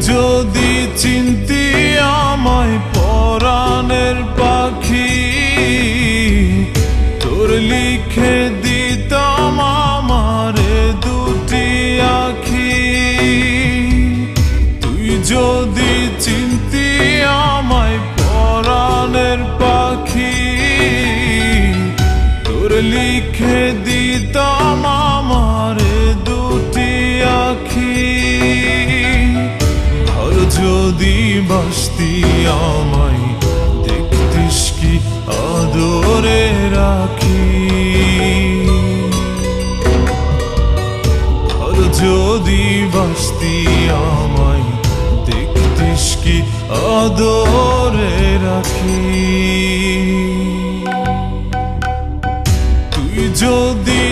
যদি চিনতি আমায় পরাণের পাখি, তোর লিখে দিতাম আমারে দুটি আখি। তুই যদি চিনতি আমায় পরাণের পাখি, তোর লিখে দিতাম আমারে দুটি আখি। যদি বাসতি আমায় দেখতিস কি আদরে রাখি। আর যদি বাসতি আমায় দেখতিস কি আদরে রাখি। তুই যদি